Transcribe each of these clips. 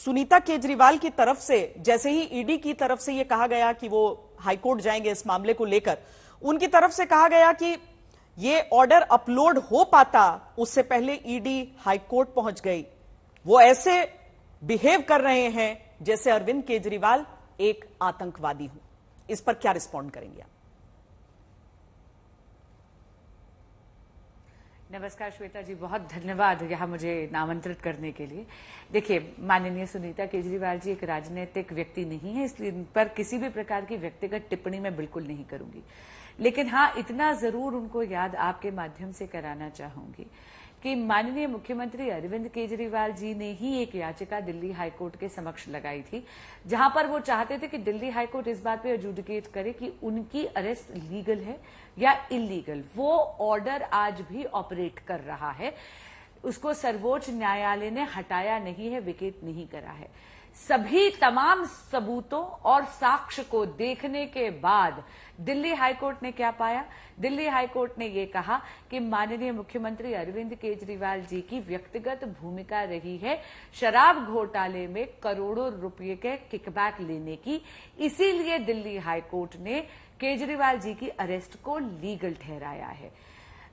सुनीता केजरीवाल की तरफ से जैसे ही ईडी की तरफ से यह कहा गया कि वो हाईकोर्ट जाएंगे इस मामले को लेकर, उनकी तरफ से कहा गया कि ये ऑर्डर अपलोड हो पाता उससे पहले ईडी हाईकोर्ट पहुंच गई। वो ऐसे बिहेव कर रहे हैं जैसे अरविंद केजरीवाल एक आतंकवादी हो। इस पर क्या रिस्पॉन्ड करेंगे आप? नमस्कार श्वेता जी, बहुत धन्यवाद यहाँ मुझे आमंत्रित करने के लिए। देखिए, माननीय सुनीता केजरीवाल जी एक राजनीतिक व्यक्ति नहीं है, इसलिए इन पर किसी भी प्रकार की व्यक्तिगत टिप्पणी मैं बिल्कुल नहीं करूंगी। लेकिन हाँ, इतना जरूर उनको याद आपके माध्यम से कराना चाहूंगी कि माननीय मुख्यमंत्री अरविंद केजरीवाल जी ने ही एक याचिका दिल्ली हाईकोर्ट के समक्ष लगाई थी, जहां पर वो चाहते थे कि दिल्ली हाईकोर्ट इस बात पे एडजुडिकेट करे कि उनकी अरेस्ट लीगल है या इलीगल। वो ऑर्डर आज भी ऑपरेट कर रहा है, उसको सर्वोच्च न्यायालय ने हटाया नहीं है, विकेट नहीं करा है। सभी तमाम सबूतों और साक्ष्य को देखने के बाद दिल्ली हाईकोर्ट ने क्या पाया? दिल्ली हाईकोर्ट ने यह कहा कि माननीय मुख्यमंत्री अरविंद केजरीवाल जी की व्यक्तिगत भूमिका रही है शराब घोटाले में करोड़ों रुपए के किकबैक लेने की, इसीलिए दिल्ली हाईकोर्ट ने केजरीवाल जी की अरेस्ट को लीगल ठहराया है।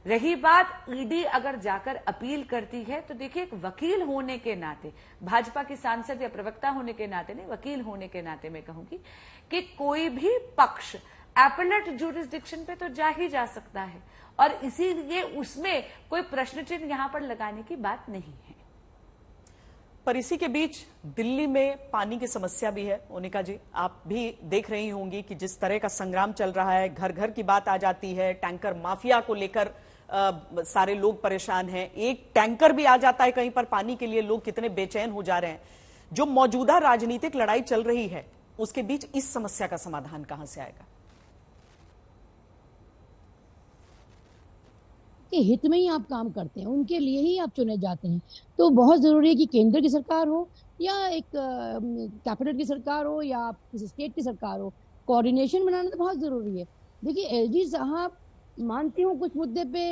रही बात ईडी अगर जाकर अपील करती है, तो देखिए, एक वकील होने के नाते, भाजपा की सांसद या प्रवक्ता होने के नाते नहीं, वकील होने के नाते मैं कहूंगी कि कोई भी पक्ष एपेलेट जुरिस्डिक्शन पे तो जा ही जा सकता है, और इसीलिए उसमें कोई प्रश्न चिन्ह यहां पर लगाने की बात नहीं है। पर इसी के बीच दिल्ली में पानी की समस्या भी है। मोनिका जी, आप भी देख रही होंगी कि जिस तरह का संग्राम चल रहा है, घर घर की बात आ जाती है, टैंकर माफिया को लेकर सारे लोग परेशान हैं। एक टैंकर भी आ जाता है कहीं पर पानी के लिए, लोग कितने बेचैन हो जा रहे हैं। जो मौजूदा राजनीतिक लड़ाई चल रही है, उसके बीच इस समस्या का समाधान कहां से आएगा? के हित में ही आप काम करते हैं, उनके लिए ही आप चुने जाते हैं। तो बहुत जरूरी है कि केंद्र की सरकार हो या एक कैबिनेट की सरकार हो या किसी स्टेट की सरकार हो, कोऑर्डिनेशन बनाना तो बहुत जरूरी है। देखिए, एलजी साहब मानती हूँ कुछ मुद्दे पे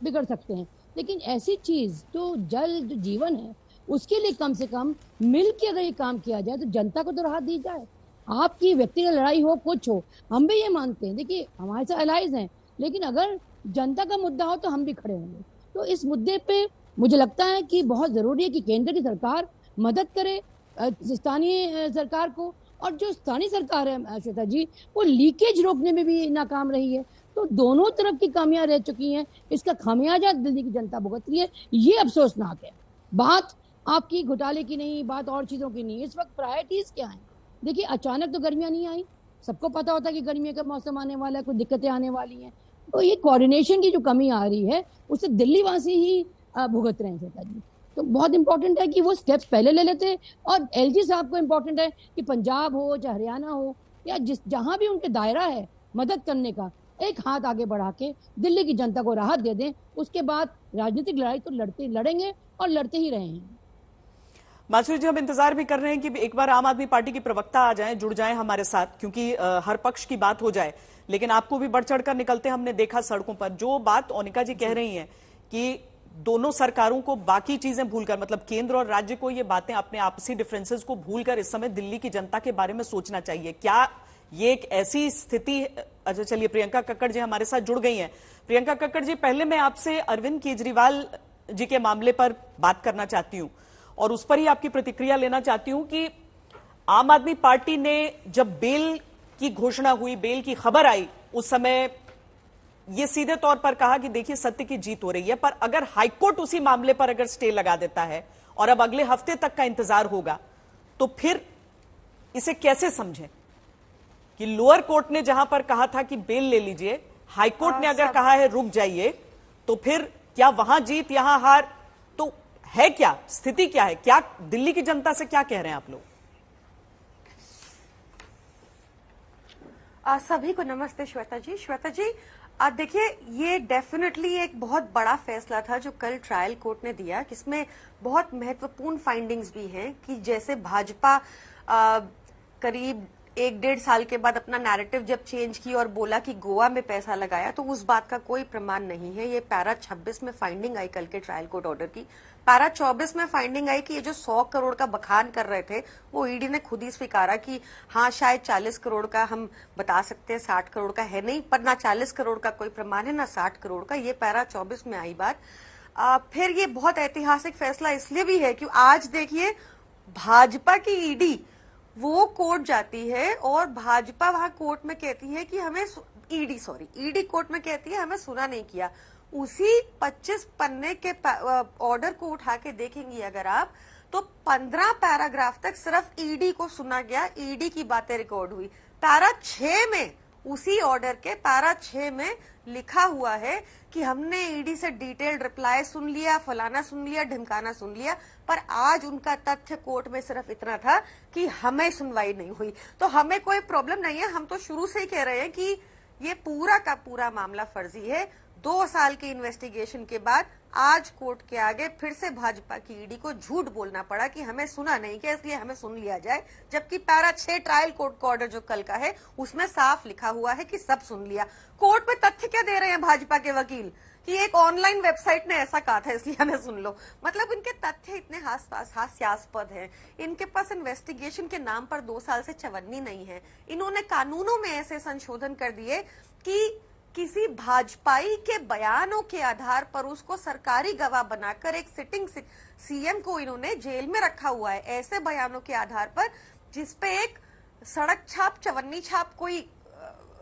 बिगड़ सकते हैं, लेकिन ऐसी चीज जो जल, जो जीवन है, उसके लिए कम से कम मिल के अगर ये काम किया जाए तो जनता को तो राहत दी जाए। आपकी व्यक्तिगत लड़ाई हो, कुछ हो, हम भी ये मानते हैं। देखिए, हमारे साथ अलाइज हैं, लेकिन अगर जनता का मुद्दा हो तो हम भी खड़े होंगे। तो इस मुद्दे पे मुझे लगता है कि बहुत जरूरी है कि केंद्र की सरकार मदद करे स्थानीय सरकार को, और जो स्थानीय सरकार है श्वेता जी, वो लीकेज रोकने में भी नाकाम रही है। तो दोनों तरफ की कमियां रह चुकी हैं, इसका खामियाजा दिल्ली की जनता भुगत रही है। ये अफसोसनाक है। बात आपकी घोटाले की नहीं, बात और चीजों की नहीं। इस वक्त प्रायोरिटीज क्या है? देखिए, अचानक तो गर्मियां नहीं आई, सबको पता होता है कि गर्मियों का मौसम आने वाला है, कुछ दिक्कतें आने वाली हैं। तो ये कोऑर्डिनेशन की जो कमी आ रही है, उससे दिल्ली वासी ही भुगत रहे हैं श्वेता जी। तो बहुत इंपॉर्टेंट है कि वो स्टेप्स पहले ले लेते, और एलजी साहब को इंपॉर्टेंट है कि पंजाब हो चाहे हरियाणा हो या जहां भी उनके दायरा है मदद करने का, एक हाथ आगे बढ़ा के दिल्ली की जनता को राहत दे दें। उसके बाद राजनीतिक लड़ाई तो लड़ेंगे और लड़ते ही रहेंगे। माधुरी जी, हम इंतजार भी कर रहे हैं कि एक बार आम आदमी पार्टी की प्रवक्ता आ जाएं, जुड़ जाएं हमारे साथ, क्योंकि हर पक्ष की बात हो जाए। लेकिन आपको भी बढ़ चढ़कर निकलते हमने देखा सड़कों पर। जो बात मोनिका जी कह रही हैं कि दोनों सरकारों को बाकी चीजें भूलकर, मतलब केंद्र और राज्य को ये बातें, अपने आपसी डिफरेंसेस को भूलकर इस समय दिल्ली की जनता के बारे में सोचना चाहिए। क्या ये एक ऐसी स्थिति? अच्छा, चलिए, प्रियंका कक्कड़ जी हमारे साथ जुड़ गई हैं। प्रियंका कक्कड़ जी, पहले मैं आपसे अरविंद केजरीवाल जी के मामले पर बात करना चाहती हूं और उस पर ही आपकी प्रतिक्रिया लेना चाहती हूं कि आम आदमी पार्टी ने जब बेल की घोषणा हुई, बेल की खबर आई, उस समय यह सीधे तौर पर कहा कि देखिए, सत्य की जीत हो रही है। पर अगर हाईकोर्ट उसी मामले पर अगर स्टे लगा देता है और अब अगले हफ्ते तक का इंतजार होगा, तो फिर इसे कैसे समझें कि लोअर कोर्ट ने जहां पर कहा था कि बेल ले लीजिए, हाईकोर्ट ने अगर कहा है रुक जाइए, तो फिर क्या वहां जीत यहां हार? तो है क्या स्थिति, क्या है? क्या दिल्ली की जनता से क्या कह रहे हैं आप लोग? सभी को नमस्ते श्वेता जी। श्वेता जी, देखिए, ये डेफिनेटली एक बहुत बड़ा फैसला था जो कल ट्रायल कोर्ट ने दिया, जिसमें बहुत महत्वपूर्ण फाइंडिंग्स भी हैं कि जैसे भाजपा करीब एक 1.5 साल के बाद अपना नैरेटिव जब चेंज की और बोला कि गोवा में पैसा लगाया, तो उस बात का कोई प्रमाण नहीं है। ये पैरा 26 में फाइंडिंग आई कल के ट्रायल कोर्ट ऑर्डर की। पैरा 24 में फाइंडिंग आई कि ये जो 100 करोड़ का बखान कर रहे थे वो ईडी ने खुद ही स्वीकारा कि हाँ शायद 40 करोड़ का हम बता सकते हैं, 60 करोड़ का है नहीं, पर ना 40 करोड़ का कोई प्रमाण है ना 60 करोड़ का। ये पैरा 24 में आई बात। फिर ये बहुत ऐतिहासिक फैसला इसलिए भी है कि आज देखिए भाजपा की ईडी वो कोर्ट जाती है और भाजपा वहां कोर्ट में कहती है कि हमें ईडी कोर्ट में कहती है हमें सुना नहीं किया। उसी 25 पन्ने के ऑर्डर को उठा के देखेंगी अगर आप, तो 15 पैराग्राफ तक सिर्फ ईडी को सुना गया, ईडी की बातें रिकॉर्ड हुई। पैरा 6 में, उसी ऑर्डर के पैरा 6 में लिखा हुआ है कि हमने ईडी से डिटेल्ड रिप्लाई सुन लिया, फलाना सुन लिया, ढिमकाना सुन लिया, पर आज उनका तथ्य कोर्ट में सिर्फ इतना था कि हमें सुनवाई नहीं हुई। तो हमें कोई प्रॉब्लम नहीं है, हम तो शुरू से ही कह रहे हैं कि ये पूरा का पूरा मामला फर्जी है। 2 साल की इन्वेस्टिगेशन के बाद आज कोर्ट के आगे फिर से भाजपा की ईडी को झूठ बोलना पड़ा कि हमें सुना नहीं किया इसलिए हमें सुन लिया जाए, जबकि पैरा 6 ट्रायल कोर्ट का ऑर्डर जो कल का है उसमें साफ लिखा हुआ है कि सब सुन लिया। कोर्ट में तथ्य क्या दे रहे हैं भाजपा के वकील कि एक ऑनलाइन वेबसाइट ने ऐसा कहा था इसलिए हमें सुन लो। मतलब इनके तथ्य इतने हास्यास्पद हैं। इनके पास इन्वेस्टिगेशन के नाम पर 2 साल से चवन्नी नहीं है। इन्होंने कानूनों में ऐसे संशोधन कर दिए कि किसी भाजपाई के बयानों के आधार पर उसको सरकारी गवाह बनाकर एक सिटिंग सीएम को इन्होंने जेल में रखा हुआ है, ऐसे बयानों के आधार पर जिसपे एक सड़क छाप, चवन्नी छाप, कोई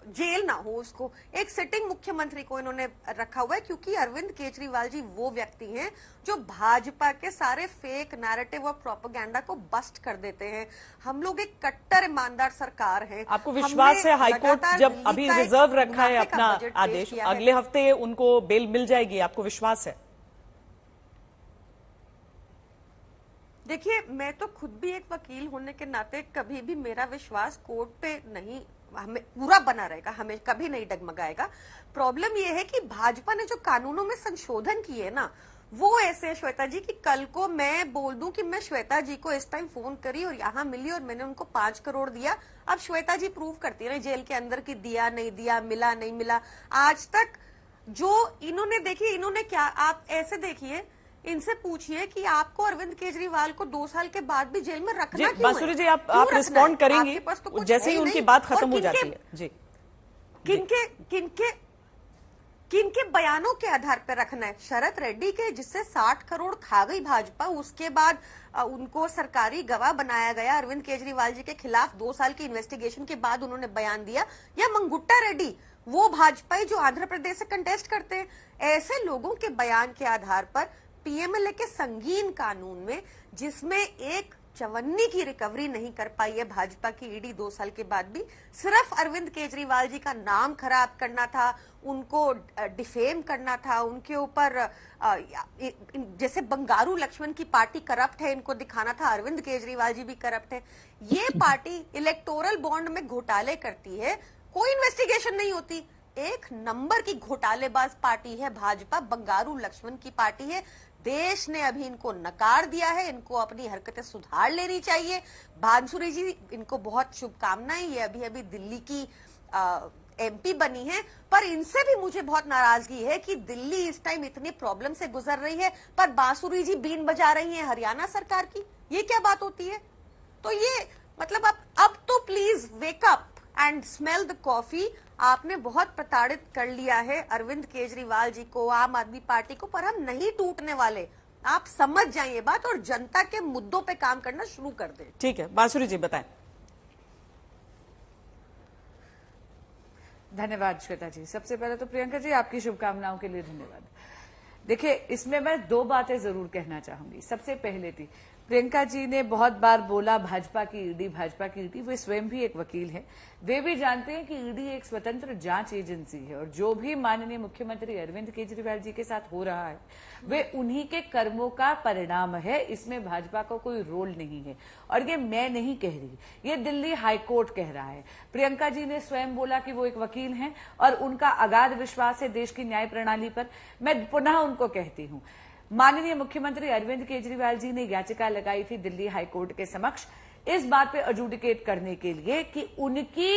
जेल ना हो, उसको एक सिटिंग मुख्यमंत्री को इन्होंने रखा हुआ है, क्योंकि अरविंद केजरीवाल जी वो व्यक्ति हैं जो भाजपा के सारे फेक नैरेटिव और प्रोपेगेंडा को बस्ट कर देते हैं। हम लोग एक कट्टर ईमानदार सरकार है। आपको विश्वास है हाईकोर्ट जब अभी रिजर्व रखा है अपना आदेश, अगले हफ्ते उनको बेल मिल जाएगी, आपको विश्वास है? देखिए, मैं तो खुद भी एक वकील होने के नाते कभी भी मेरा विश्वास कोर्ट पे नहीं, हमें पूरा बना रहेगा, हमें कभी नहीं डगमगाएगा। प्रॉब्लम यह है कि भाजपा ने जो कानूनों में संशोधन किए ना, वो ऐसे श्वेता जी कि कल को मैं बोल दूं कि मैं श्वेता जी को इस टाइम फोन करी और यहाँ मिली और मैंने उनको 5 करोड़ दिया। अब श्वेता जी प्रूव करती रही जेल के अंदर कि दिया नहीं दिया, मिला नहीं मिला। आज तक जो इन्होंने देखिए, इन्होंने क्या, आप ऐसे देखिए, इनसे पूछिए कि आपको अरविंद केजरीवाल को 2 साल के बाद भी जेल में रखना क्यों है? बांसुरी जी, आप रिस्पॉन्ड करेंगी तो जैसे ही उनकी बात खत्म हो जाती है जी। किनके बयानों के आधार पर रखना है? शरद रेड्डी के, जिससे 60 करोड़ खा गई भाजपा, उसके बाद उनको सरकारी गवाह बनाया गया, अरविंद केजरीवाल जी के खिलाफ 2 साल की इन्वेस्टिगेशन के बाद उन्होंने बयान दिया, या मंगुट्टा रेड्डी, वो भाजपाई जो आंध्र प्रदेश से कंटेस्ट करते हैं, ऐसे लोगों के बयान के आधार पर पीएमएलए के संगीन कानून में, जिसमें एक चवन्नी की रिकवरी नहीं कर पाई है भाजपा की ईडी 2 साल के बाद भी, सिर्फ अरविंद केजरीवाल जी का नाम खराब करना था, उनको डिफेम करना था, उनके ऊपर जैसे बंगारू लक्ष्मण की पार्टी करप्ट है इनको दिखाना था, अरविंद केजरीवाल जी भी करप्ट है। ये पार्टी इलेक्टोरल बॉन्ड में घोटाले करती है, कोई इन्वेस्टिगेशन नहीं होती। एक नंबर की घोटालेबाज पार्टी है भाजपा, बंगारू लक्ष्मण की पार्टी है। देश ने अभी इनको नकार दिया है, इनको अपनी हरकतें सुधार लेनी चाहिए। बांसुरी जी, इनको बहुत शुभकामनाएं, ये अभी अभी दिल्ली की एमपी बनी है, पर इनसे भी मुझे बहुत नाराजगी है कि दिल्ली इस टाइम इतनी प्रॉब्लम से गुजर रही है, पर बांसुरी जी बीन बजा रही हैं हरियाणा सरकार की। ये क्या बात होती है? तो ये मतलब अब तो please wake up and smell the coffee. आपने बहुत प्रताड़ित कर लिया है अरविंद केजरीवाल जी को, आम आदमी पार्टी को, पर हम नहीं टूटने वाले। आप समझ जाइए बात और जनता के मुद्दों पे काम करना शुरू कर दें। ठीक है, बांसुरी जी बताएं। धन्यवाद श्वेता जी। सबसे पहले तो प्रियंका जी, आपकी शुभकामनाओं के लिए धन्यवाद। देखिए, इसमें मैं 2 बातें जरूर कहना चाहूंगी। सबसे पहले थी, प्रियंका जी ने बहुत बार बोला भाजपा की ईडी, वे स्वयं भी एक वकील हैं, वे भी जानते हैं कि ईडी एक स्वतंत्र जांच एजेंसी है और जो भी माननीय मुख्यमंत्री अरविंद केजरीवाल जी के साथ हो रहा है वे उन्हीं के कर्मों का परिणाम है, इसमें भाजपा को कोई रोल नहीं है। और ये मैं नहीं कह रही, ये दिल्ली हाईकोर्ट कह रहा है। प्रियंका जी ने स्वयं बोला कि वो एक वकील हैं और उनका अगाध विश्वास है देश की न्याय प्रणाली पर। मैं पुनः उनको कहती हूं, माननीय मुख्यमंत्री अरविंद केजरीवाल जी ने याचिका लगाई थी दिल्ली हाईकोर्ट के समक्ष इस बात पे एडजुडिकेट करने के लिए कि उनकी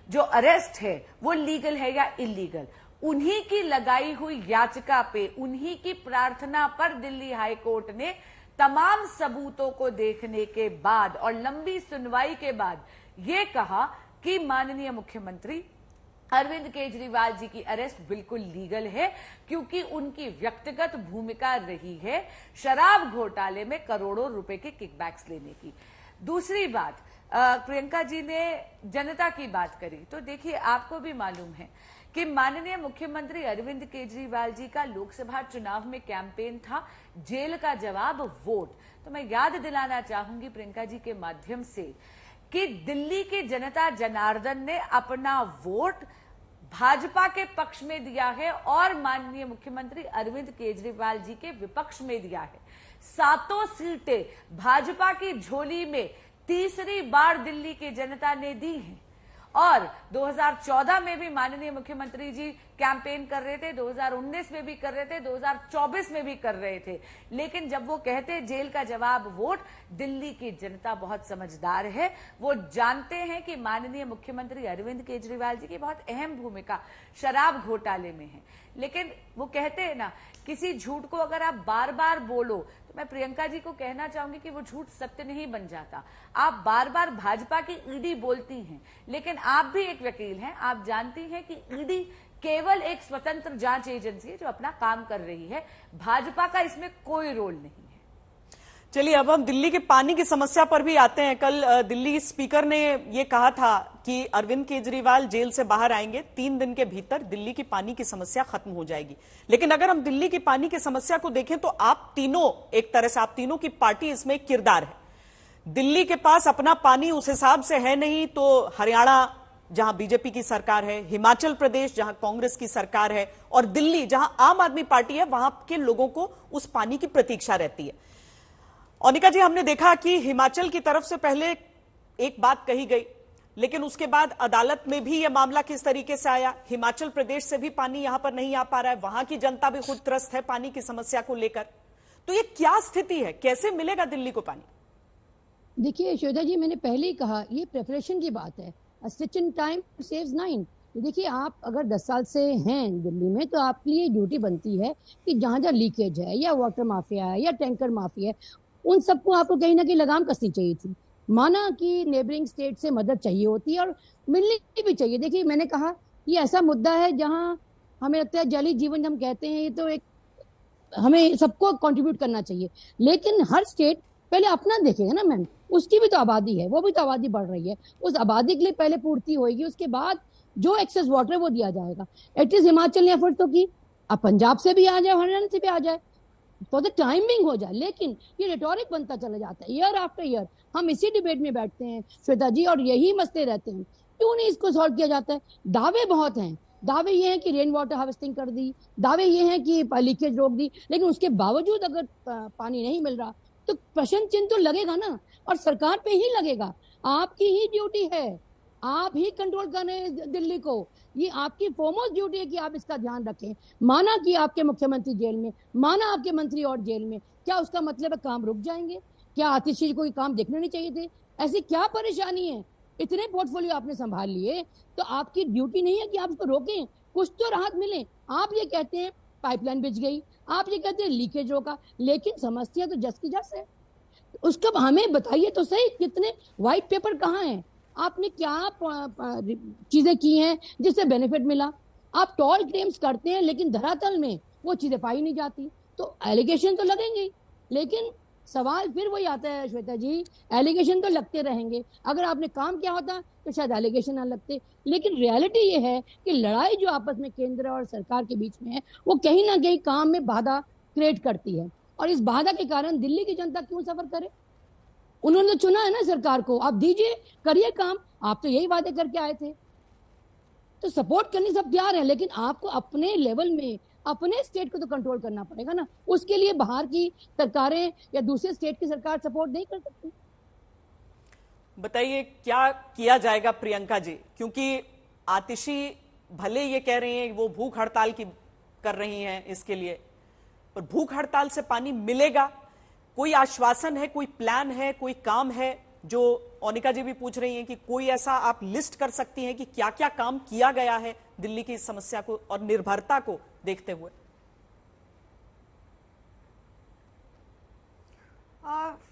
जो अरेस्ट है वो लीगल है या इलीगल। उन्हीं की लगाई हुई याचिका पे, उन्हीं की प्रार्थना पर दिल्ली हाई कोर्ट ने तमाम सबूतों को देखने के बाद और लंबी सुनवाई के बाद ये कहा कि माननीय मुख्यमंत्री अरविंद केजरीवाल जी की अरेस्ट बिल्कुल लीगल है, क्योंकि उनकी व्यक्तिगत भूमिका रही है शराब घोटाले में करोड़ों रुपए के किकबैक्स लेने की। दूसरी बात, प्रियंका जी ने जनता की बात करी, तो देखिए आपको भी मालूम है कि माननीय मुख्यमंत्री अरविंद केजरीवाल जी का लोकसभा चुनाव में कैंपेन था जेल का जवाब वोट। तो मैं याद दिलाना चाहूंगी प्रियंका जी के माध्यम से कि दिल्ली की जनता जनार्दन ने अपना वोट भाजपा के पक्ष में दिया है और माननीय मुख्यमंत्री अरविंद केजरीवाल जी के विपक्ष में दिया है। 7 सीटें भाजपा की झोली में तीसरी बार दिल्ली की जनता ने दी हैं और 2014 में भी माननीय मुख्यमंत्री जी कैंपेन कर रहे थे, 2019 में भी कर रहे थे, 2024 में भी कर रहे थे। लेकिन जब वो कहते जेल का जवाब वोट, दिल्ली की जनता बहुत समझदार है, वो जानते हैं कि माननीय मुख्यमंत्री अरविंद केजरीवाल जी की बहुत अहम भूमिका शराब घोटाले में है। लेकिन वो कहते हैं ना, किसी झूठ को अगर आप बार बार बोलो, तो मैं प्रियंका जी को कहना चाहूंगी कि वो झूठ सत्य नहीं बन जाता। आप बार बार भाजपा की ईडी बोलती हैं, लेकिन आप भी एक वकील हैं, आप जानती हैं कि ईडी केवल एक स्वतंत्र जांच एजेंसी है जो अपना काम कर रही है, भाजपा का इसमें कोई रोल नहीं है। चलिए अब हम दिल्ली के पानी की समस्या पर भी आते हैं। कल दिल्ली स्पीकर ने यह कहा था कि अरविंद केजरीवाल जेल से बाहर आएंगे, 3 दिन के भीतर दिल्ली की पानी की समस्या खत्म हो जाएगी। लेकिन अगर हम दिल्ली की पानी की समस्या को देखें तो आप तीनों, एक तरह से आप तीनों की पार्टी इसमें किरदार है। दिल्ली के पास अपना पानी उस हिसाब से है नहीं, तो हरियाणा जहां बीजेपी की सरकार है, हिमाचल प्रदेश जहां कांग्रेस की सरकार है और दिल्ली जहां आम आदमी पार्टी है, वहां के लोगों को उस पानी की प्रतीक्षा रहती है। ओनिका जी, हमने देखा कि हिमाचल की तरफ से पहले एक बात कही गई, लेकिन उसके बाद अदालत में भी यह मामला किस तरीके से आया, हिमाचल प्रदेश से भी पानी यहां पर नहीं आ पा रहा है, वहां की जनता भी खुद त्रस्त है पानी की समस्या को लेकर। तो ये क्या स्थिति है, कैसे मिलेगा दिल्ली को पानी? देखिए श्वेता जी, मैंने पहले ही कहा, ये प्रिपरेशन की बात है। Stitch in time saves 9। देखिए, आप अगर 10 साल से हैं दिल्ली में, तो आपकी ये ड्यूटी बनती है कि जहां जहां लीकेज है या वाटर माफिया है या टैंकर माफिया है, उन सबको आपको कहीं ना कहीं लगाम कसनी चाहिए थी। माना कि नेबरिंग स्टेट से मदद चाहिए होती है और मिलनी भी चाहिए। देखिए, मैंने कहा ये ऐसा मुद्दा है जहां हमें लगता है जली जीवन हम कहते हैं, ये तो एक हमें सबको कंट्रीब्यूट करना चाहिए। लेकिन हर स्टेट पहले अपना देखेगा ना मैम, उसकी भी तो आबादी है, वो भी तो आबादी बढ़ रही है, उस आबादी के लिए पहले पूर्ति होगी, उसके बाद जो एक्सेस वाटर है वो दिया जाएगा। एटलीस्ट हिमाचल ने एफर्ट तो की, अब पंजाब से भी आ जाए, हरियाणा से भी आ जाए, फॉर द टाइमिंग हो जाए। लेकिन ये रिटोरिक बनता चला जाता है, ईयर आफ्टर ईयर हम इसी डिबेट में बैठते हैं श्वेता जी, और यही मसले रहते हैं। क्यों नहीं इसको सॉल्व किया जाता है? दावे बहुत हैं, दावे ये हैं कि रेन वाटर हार्वेस्टिंग कर दी, दावे ये हैं कि लीकेज रोक दी, लेकिन उसके बावजूद अगर पानी नहीं मिल रहा तो प्रश्न चिन्ह तो लगेगा ना, और सरकार पे ही लगेगा। आपकी ही ड्यूटी है, आप ही कंट्रोल कर रहे हैं दिल्ली को, ये आपकी फोरमोस्ट ड्यूटी है कि आप इसका ध्यान रखें। माना कि आपके मुख्यमंत्री जेल में, माना आपके मंत्री और जेल में, क्या उसका मतलब है काम रुक जाएंगे? क्या आतिशी को काम देखने नहीं चाहिए थे? ऐसी क्या परेशानी है? इतने पोर्टफोलियो आपने संभाल लिए, तो आपकी ड्यूटी नहीं है कि आप उसको रोकें, कुछ तो राहत मिले। आप ये कहते हैं पाइपलाइन बिछ गई, आप ये कहते हैं लीकेज रोका, लेकिन समस्या तो जस की जस है। उसका हमें बताइए तो सही, कितने व्हाइट पेपर कहाँ हैं, आपने क्या चीजें की हैं जिससे बेनिफिट मिला? आप टॉल क्लेम्स करते हैं, लेकिन धरातल में वो चीजें पाई नहीं जाती। तो एलिगेशन तो लगेंगे, लेकिन सवाल फिर वही आता है श्वेता जी, एलिगेशन तो लगते रहेंगे। अगर आपने काम किया होता तो शायद एलिगेशन ना लगते, लेकिन रियलिटी ये है कि लड़ाई जो आपस में केंद्र और सरकार के बीच में है, वो कहीं ना कहीं काम में बाधा क्रिएट करती है। और इस बाधा के कारण दिल्ली की जनता क्यों सफर करे? उन्होंने तो चुना है ना सरकार को, आप दीजिए, करिए काम, आप तो यही वादे करके आए थे। तो सपोर्ट करने सब तैयार है, लेकिन आपको अपने लेवल में अपने स्टेट को तो कंट्रोल करना पड़ेगा ना। उसके लिए बाहर की सरकारें या दूसरे स्टेट की सरकार सपोर्ट नहीं कर सकती। बताइए क्या किया जाएगा प्रियंका जी, क्योंकि आतिशी भले ये कह रही हैं वो भूख हड़ताल की कर रही हैं इसके लिए, पर भूख हड़ताल से पानी मिलेगा? कोई आश्वासन है, कोई प्लान है, कोई काम है? जो ओनिका जी भी पूछ रही हैं कि कोई ऐसा आप लिस्ट कर सकती हैं कि क्या क्या काम किया गया है दिल्ली की इस समस्या को और निर्भरता को देखते हुए?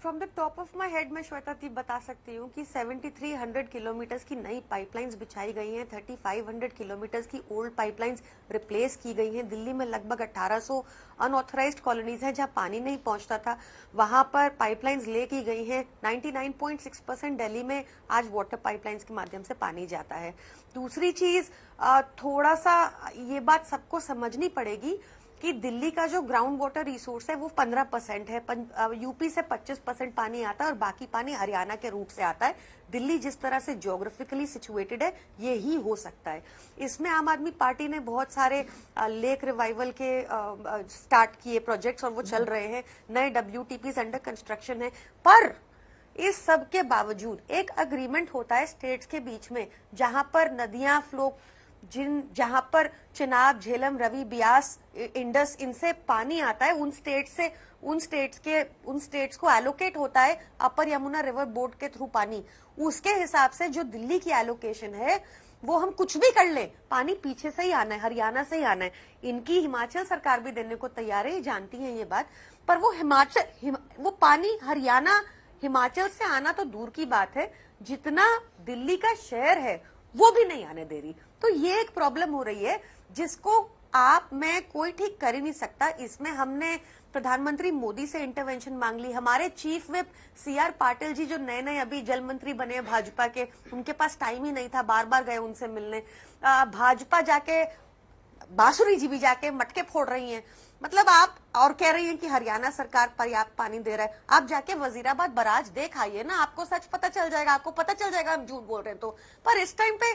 From the top of my head मैं श्वेता जी बता सकती हूँ कि 7300 किलोमीटर्स की नई पाइपलाइंस बिछाई गई हैं, 3500 किलोमीटर्स की ओल्ड पाइपलाइंस रिप्लेस की गई हैं। दिल्ली में लगभग 1800 अनऑथराइज्ड कॉलोनीज हैं जहां पानी नहीं पहुंचता था, वहां पर पाइपलाइंस ले की गई हैं। 99.6% दिल्ली में आज वाटर पाइपलाइंस के माध्यम से पानी जाता है। दूसरी चीज, थोड़ा सा ये बात सबको समझनी पड़ेगी कि दिल्ली का जो ग्राउंड वाटर रिसोर्स है वो 15% है। यूपी से 25% पानी आता है और बाकी पानी हरियाणा के रूट से आता है। दिल्ली जिस तरह से ज्योग्राफिकली सिचुएटेड है ये ही हो सकता है। इसमें आम आदमी पार्टी ने बहुत सारे लेक रिवाइवल के स्टार्ट किए प्रोजेक्ट्स और वो चल रहे हैं। नए WTPs अंडर कंस्ट्रक्शन है। पर इस सब के बावजूद एक अग्रीमेंट होता है स्टेट्स के बीच में, जहां पर नदियां फ्लो, जहां पर चिनाब, झेलम, रवि, ब्यास, इंडस, इनसे पानी आता है, उन स्टेट्स को एलोकेट होता है अपर यमुना रिवर बोर्ड के थ्रू पानी। उसके हिसाब से जो दिल्ली की एलोकेशन है वो हम कुछ भी कर ले, पानी पीछे से ही आना है, हरियाणा से ही आना है। इनकी हिमाचल सरकार भी देने को तैयार है, जानती है ये बात, पर वो पानी हरियाणा हिमाचल से आना तो दूर की बात है, जितना दिल्ली का शहर है वो भी नहीं आने दे रही। तो ये एक प्रॉब्लम हो रही है जिसको मैं कोई ठीक कर ही नहीं सकता। इसमें हमने प्रधानमंत्री मोदी से इंटरवेंशन मांग ली। हमारे chief whip CR Patil ji जो नए नए अभी जल मंत्री बने हैं भाजपा के, उनके पास टाइम ही नहीं था, बार बार गए उनसे मिलने। भाजपा जाके, बांसुरी जी भी जाके मटके फोड़ रही हैं। मतलब आप और कह रही हैं कि हरियाणा सरकार पर्याप्त पानी दे रहा है। आप जाके वजीराबाद बराज देख आइए ना, आपको सच पता चल जाएगा, आपको पता चल जाएगा हम झूठ बोल रहे हैं तो। पर इस टाइम पे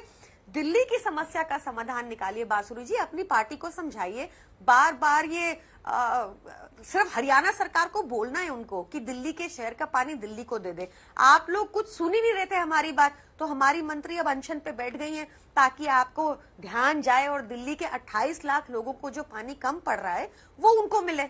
दिल्ली की समस्या का समाधान निकालिए। बांसुरी जी अपनी पार्टी को समझाइए। बार बार ये सिर्फ हरियाणा सरकार को बोलना है उनको कि दिल्ली के शहर का पानी दिल्ली को दे दे। आप लोग कुछ सुन ही नहीं रहे थे हमारी बात, तो हमारी मंत्री अब अनशन पे बैठ गई हैं ताकि आपको ध्यान जाए और दिल्ली के 28 लाख लोगों को जो पानी कम पड़ रहा है वो उनको मिले।